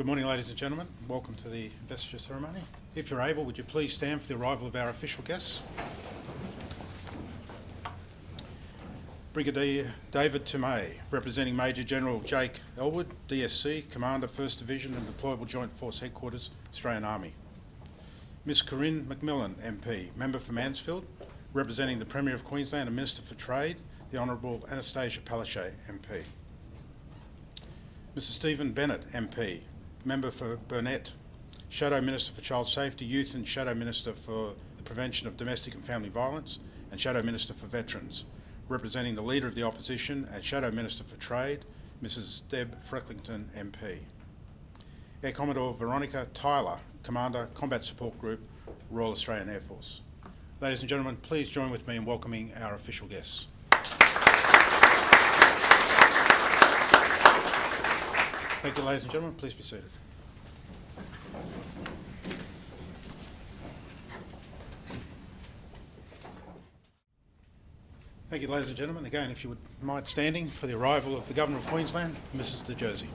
morning, ladies and gentlemen. Welcome to the Investiture ceremony. If you're able, would you please stand for the arrival of our official guests? Brigadier David Tomei, representing Major General Jake Elwood, DSC, Commander 1st Division and Deployable Joint Force Headquarters, Australian Army. Ms Corinne McMillan, MP, Member for Mansfield, representing the Premier of Queensland and Minister for Trade, the Honourable Anastasia Palaszczuk, MP. Mr Stephen Bennett, MP, Member for Burnett, Shadow Minister for Child Safety, Youth and Shadow Minister for the Prevention of Domestic and Family Violence and Shadow Minister for Veterans, representing the Leader of the Opposition and Shadow Minister for Trade, Mrs Deb Frecklington, MP. Air Commodore Veronica Tyler, Commander, Combat Support Group, Royal Australian Air Force. Ladies and gentlemen, please join with me in welcoming our official guests. Thank you, ladies and gentlemen. Please be seated. Thank you, ladies and gentlemen. Again, if you would mind standing for the arrival of the Governor of Queensland, Mrs De Jersey.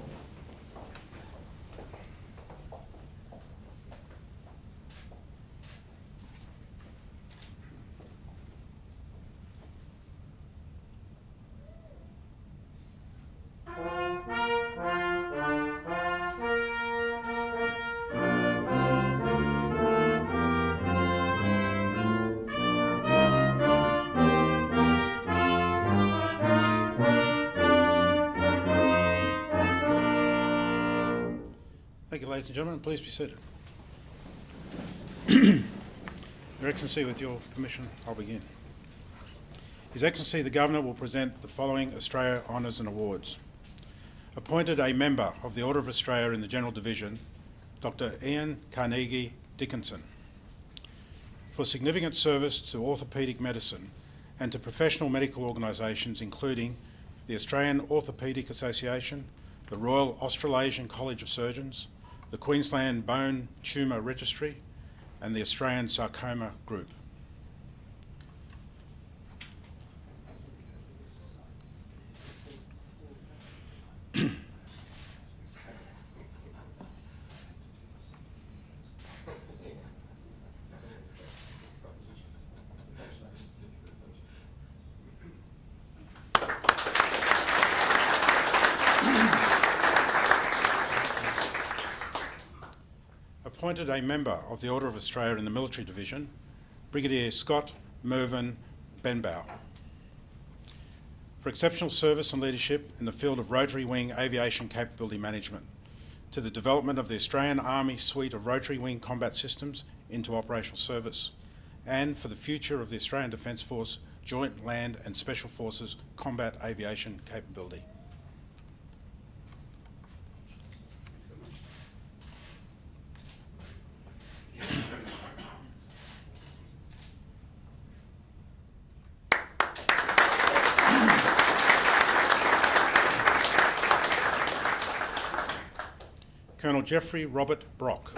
Thank you, ladies and gentlemen. Please be seated. Your Excellency, with your permission, I'll begin. His Excellency the Governor will present the following Australia Honours and Awards. Appointed a Member of the Order of Australia in the General Division, Dr Ian Carnegie Dickinson, for significant service to orthopaedic medicine and to professional medical organisations including the Australian Orthopaedic Association, the Royal Australasian College of Surgeons, the Queensland Bone Tumour Registry and the Australian Sarcoma Group. Appointed a Member of the Order of Australia in the Military Division, Brigadier Scott Mervyn Benbow, for exceptional service and leadership in the field of rotary wing aviation capability management, to the development of the Australian Army suite of rotary wing combat systems into operational service, and for the future of the Australian Defence Force Joint Land and Special Forces combat aviation capability. Colonel Jeffrey Robert Brock,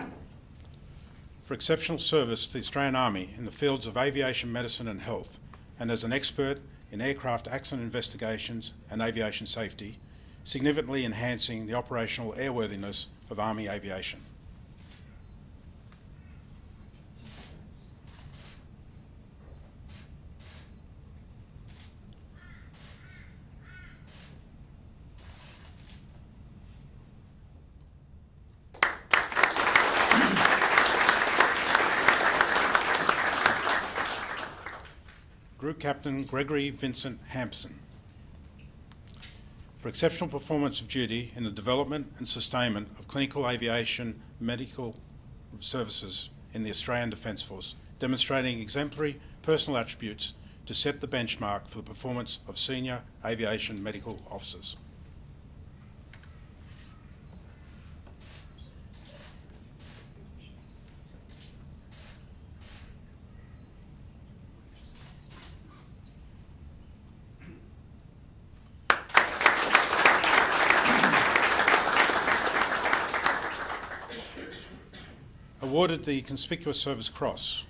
for exceptional service to the Australian Army in the fields of aviation medicine and health, and as an expert in aircraft accident investigations and aviation safety, significantly enhancing the operational airworthiness of Army aviation. Group Captain Gregory Vincent Hampson, for exceptional performance of duty in the development and sustainment of clinical aviation medical services in the Australian Defence Force, demonstrating exemplary personal attributes to set the benchmark for the performance of senior aviation medical officers. Awarded the Conspicuous Service Cross,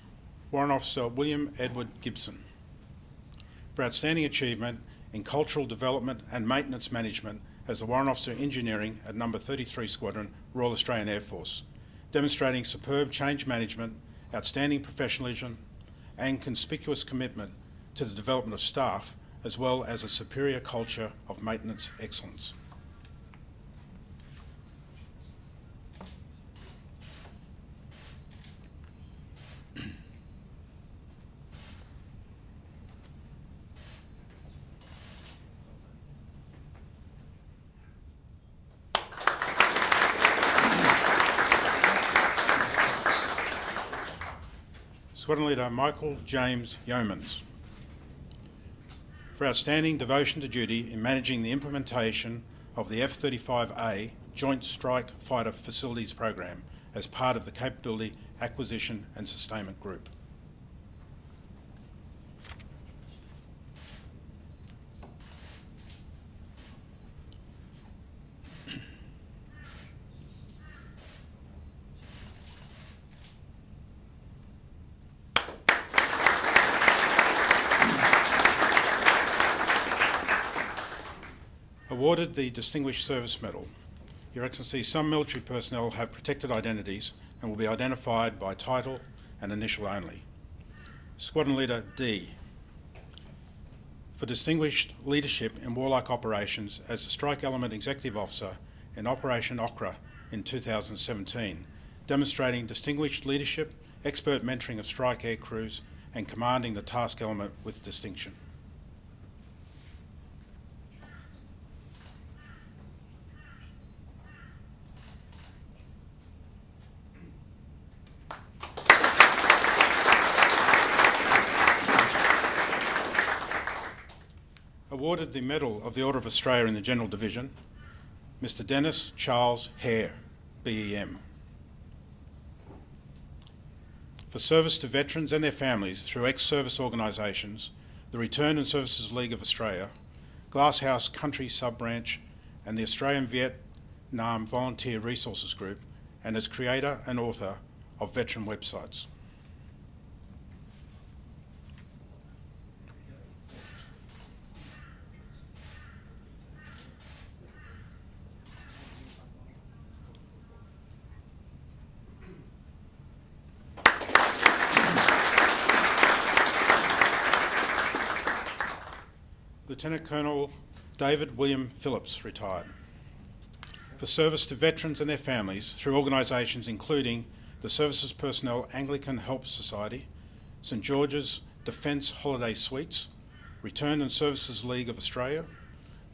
Warrant Officer William Edward Gibson, for outstanding achievement in cultural development and maintenance management as the Warrant Officer Engineering at No. 33 Squadron, Royal Australian Air Force, demonstrating superb change management, outstanding professionalism and conspicuous commitment to the development of staff, as well as a superior culture of maintenance excellence. Squadron Leader Michael James Yeomans, for outstanding devotion to duty in managing the implementation of the F-35A Joint Strike Fighter Facilities Program as part of the Capability Acquisition and Sustainment Group. Awarded the Distinguished Service Medal. Your Excellency, some military personnel have protected identities and will be identified by title and initial only. Squadron Leader D, for distinguished leadership in warlike operations as the Strike Element Executive Officer in Operation Okra in 2017, demonstrating distinguished leadership, expert mentoring of strike air crews and commanding the task element with distinction. Awarded the Medal of the Order of Australia in the General Division, Mr. Dennis Charles Hare, BEM. For service to veterans and their families through ex-service organisations, the Return and Services League of Australia, Glasshouse Country Sub-Branch and the Australian Vietnam Volunteer Resources Group, and as creator and author of veteran websites. Lieutenant Colonel David William Phillips, retired, for service to veterans and their families through organisations including the Services Personnel Anglican Help Society, St George's Defence Holiday Suites, Return and Services League of Australia,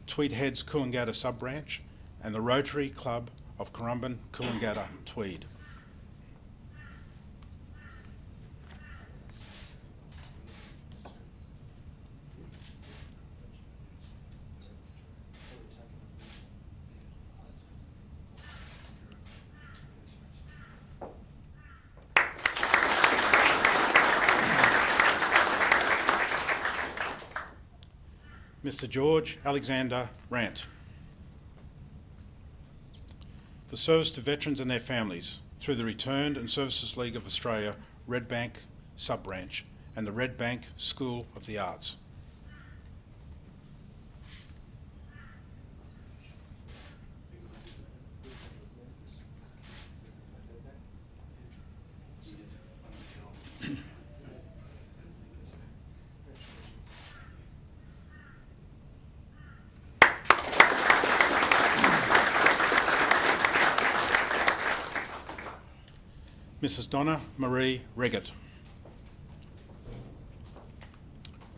Tweed Heads Coolangatta Sub-Branch and the Rotary Club of Currumbin Coolangatta Tweed. Mr. George Alexander Rant, for service to veterans and their families through the Returned and Services League of Australia Red Bank Sub-Branch and the Red Bank School of the Arts. Mrs. Donna Marie Reggett,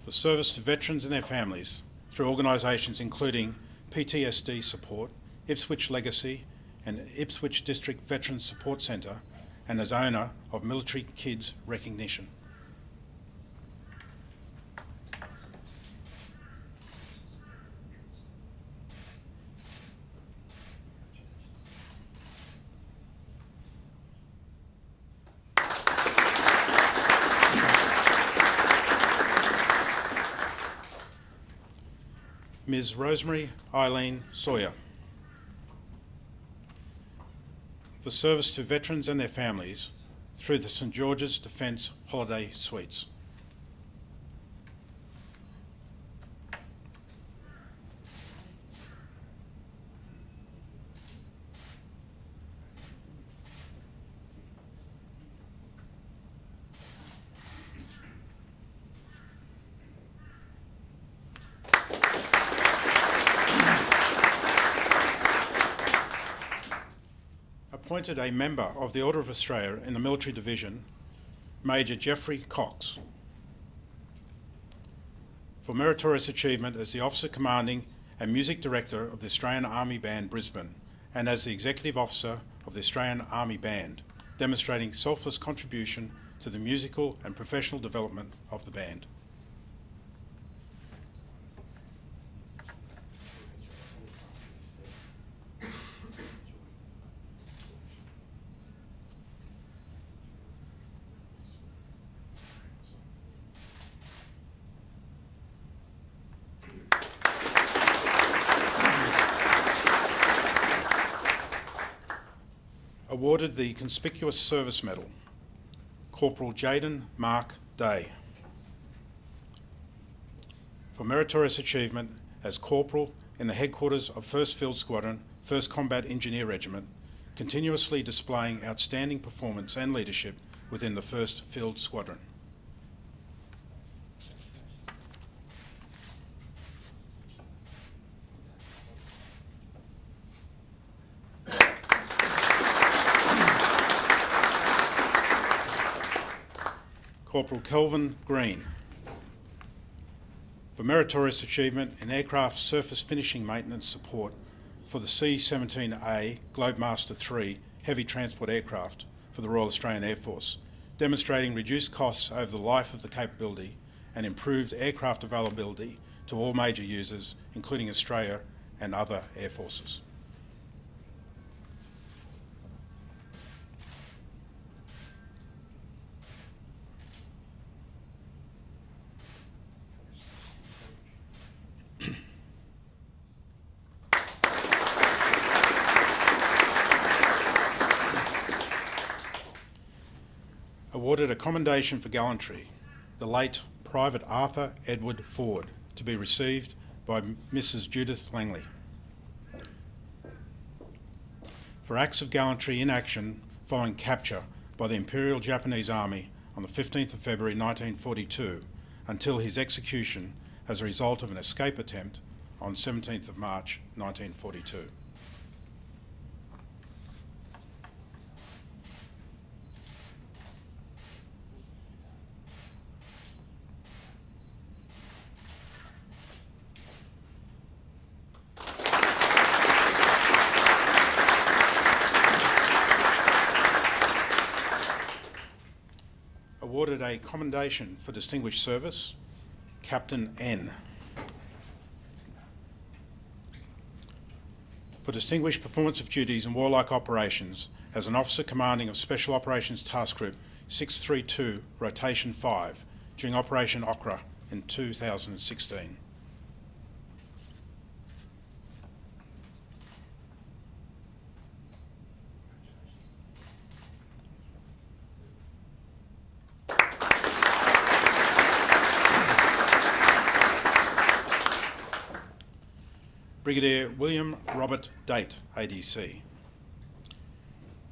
for service to veterans and their families through organisations including PTSD Support, Ipswich Legacy and Ipswich District Veterans Support Centre, and as owner of Military Kids Recognition. Ms. Rosemary Eileen Sawyer, for service to veterans and their families through the St George's Defence Holiday Suites. appointed a member of the Order of Australia in the Military Division, Major Geoffrey Cox, for meritorious achievement as the Officer Commanding and Music Director of the Australian Army Band Brisbane and as the Executive Officer of the Australian Army Band, demonstrating selfless contribution to the musical and professional development of the band. Awarded the Conspicuous Service Medal, Corporal Jaden Mark Day, for meritorious achievement as Corporal in the headquarters of 1st Field Squadron, 1st Combat Engineer Regiment, continuously displaying outstanding performance and leadership within the 1st Field Squadron. Corporal Kelvin Green, for meritorious achievement in aircraft surface finishing maintenance support for the C-17A Globemaster III heavy transport aircraft for the Royal Australian Air Force, demonstrating reduced costs over the life of the capability and improved aircraft availability to all major users, including Australia and other air forces. Awarded a commendation for gallantry, the late Private Arthur Edward Ford, to be received by Mrs. Judith Langley. For acts of gallantry in action following capture by the Imperial Japanese Army on the 15th of February 1942 until his execution as a result of an escape attempt on 17th of March 1942. Awarded a commendation for distinguished service, Captain N. For distinguished performance of duties in warlike operations as an Officer Commanding of Special Operations Task Group 632 Rotation 5 during Operation Okra in 2016. Brigadier William Robert Date, ADC,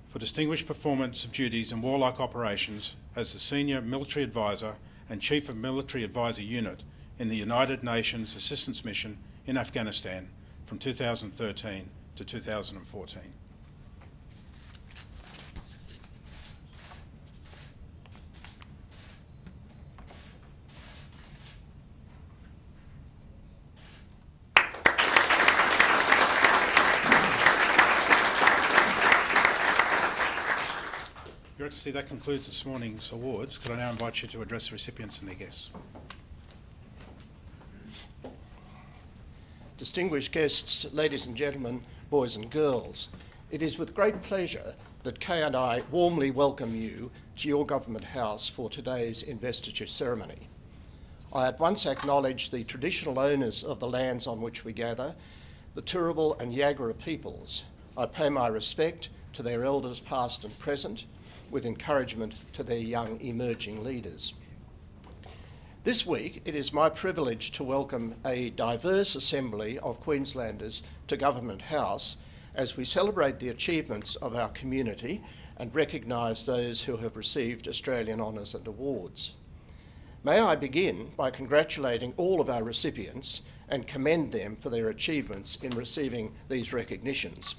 for distinguished performance of duties in warlike operations as the Senior Military Advisor and Chief of Military Advisor Unit in the United Nations Assistance Mission in Afghanistan from 2013 to 2014. Your Excellency, that concludes this morning's awards. Could I now invite you to address the recipients and their guests? Distinguished guests, ladies and gentlemen, boys and girls, it is with great pleasure that Kay and I warmly welcome you to your Government House for today's investiture ceremony. I at once acknowledge the traditional owners of the lands on which we gather, the Turrbal and Yagara peoples. I pay my respect to their elders past and present, with encouragement to their young emerging leaders. This week, it is my privilege to welcome a diverse assembly of Queenslanders to Government House as we celebrate the achievements of our community and recognise those who have received Australian honours and awards. May I begin by congratulating all of our recipients and commend them for their achievements in receiving these recognitions.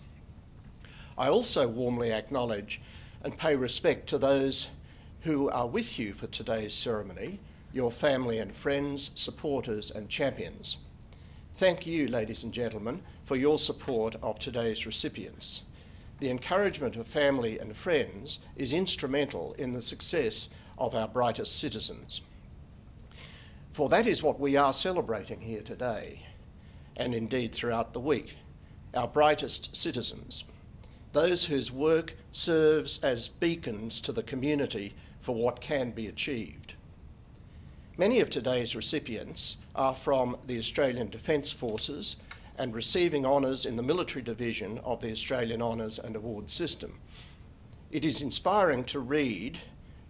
I also warmly acknowledge and pay respect to those who are with you for today's ceremony, your family and friends, supporters and champions. Thank you, ladies and gentlemen, for your support of today's recipients. The encouragement of family and friends is instrumental in the success of our brightest citizens. For that is what we are celebrating here today, and indeed throughout the week, our brightest citizens, those whose work serves as beacons to the community for what can be achieved. Many of today's recipients are from the Australian Defence Forces and receiving honours in the military division of the Australian Honours and Awards System. It is inspiring to read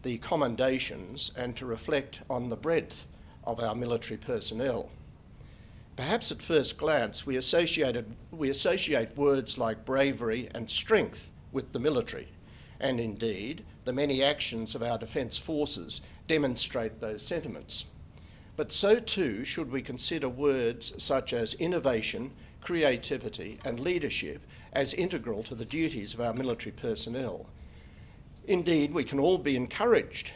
the commendations and to reflect on the breadth of our military personnel. Perhaps at first glance we associate words like bravery and strength with the military, and indeed the many actions of our Defence Forces demonstrate those sentiments. But so too should we consider words such as innovation, creativity and leadership as integral to the duties of our military personnel. Indeed, we can all be encouraged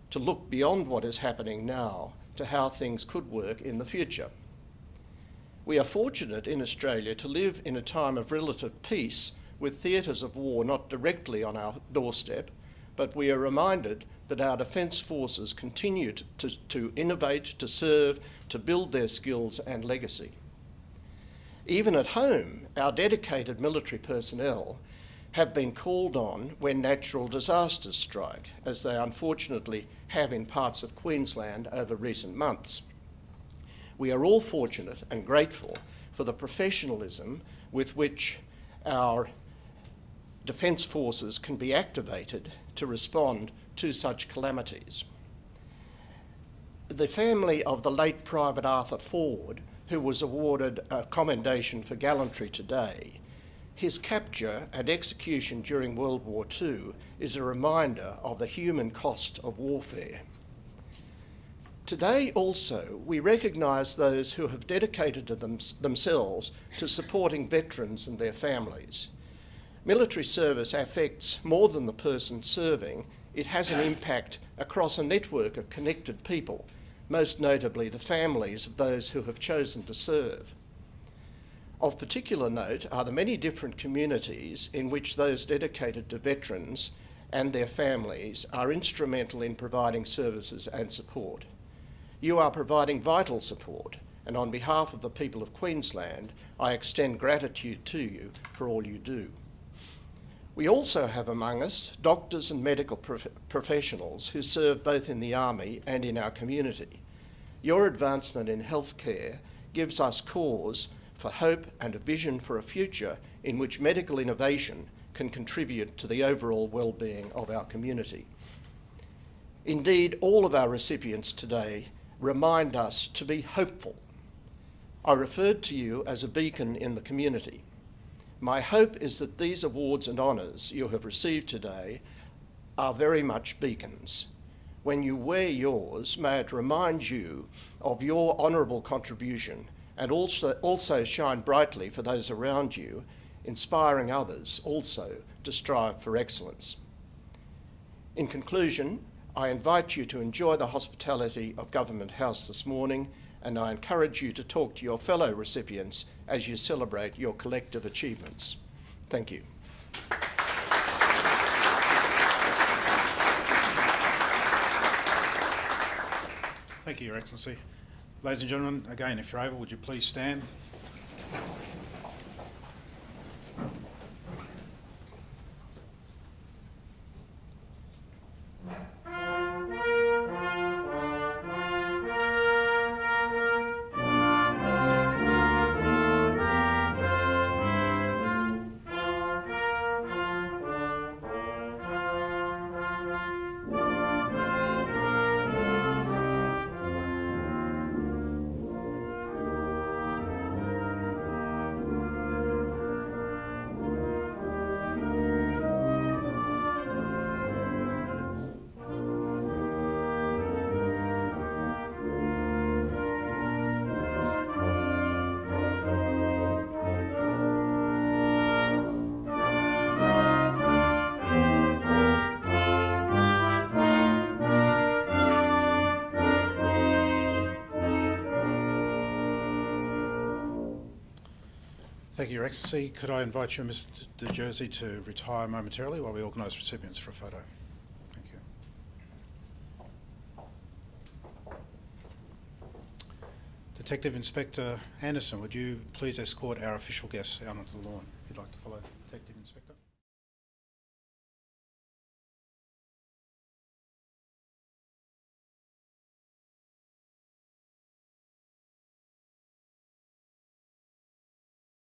to look beyond what is happening now to how things could work in the future. We are fortunate in Australia to live in a time of relative peace with theatres of war not directly on our doorstep, but we are reminded that our Defence Forces continue to innovate, to serve, to build their skills and legacy. Even at home, our dedicated military personnel have been called on when natural disasters strike, as they unfortunately have in parts of Queensland over recent months. We are all fortunate and grateful for the professionalism with which our Defence Forces can be activated to respond to such calamities. The family of the late Private Arthur Ford, who was awarded a commendation for gallantry today, his capture and execution during World War II is a reminder of the human cost of warfare. Today also, we recognise those who have dedicated themselves to supporting veterans and their families. Military service affects more than the person serving. It has an impact across a network of connected people, most notably the families of those who have chosen to serve. Of particular note are the many different communities in which those dedicated to veterans and their families are instrumental in providing services and support. You are providing vital support, and on behalf of the people of Queensland, I extend gratitude to you for all you do. We also have among us doctors and medical professionals who serve both in the Army and in our community. Your advancement in healthcare gives us cause for hope and a vision for a future in which medical innovation can contribute to the overall well-being of our community. Indeed, all of our recipients today remind us to be hopeful. I referred to you as a beacon in the community. My hope is that these awards and honours you have received today are very much beacons. When you wear yours, may it remind you of your honourable contribution and also shine brightly for those around you, inspiring others also to strive for excellence. In conclusion, I invite you to enjoy the hospitality of Government House this morning, and I encourage you to talk to your fellow recipients as you celebrate your collective achievements. Thank you. Thank you, Your Excellency. Ladies and gentlemen, again, if you're able, would you please stand? Thank you, Your Excellency. Could I invite you, Mr. De Jersey, to retire momentarily while we organise recipients for a photo? Thank you. Detective Inspector Anderson, would you please escort our official guests out onto the lawn? If you'd like to follow Detective Inspector.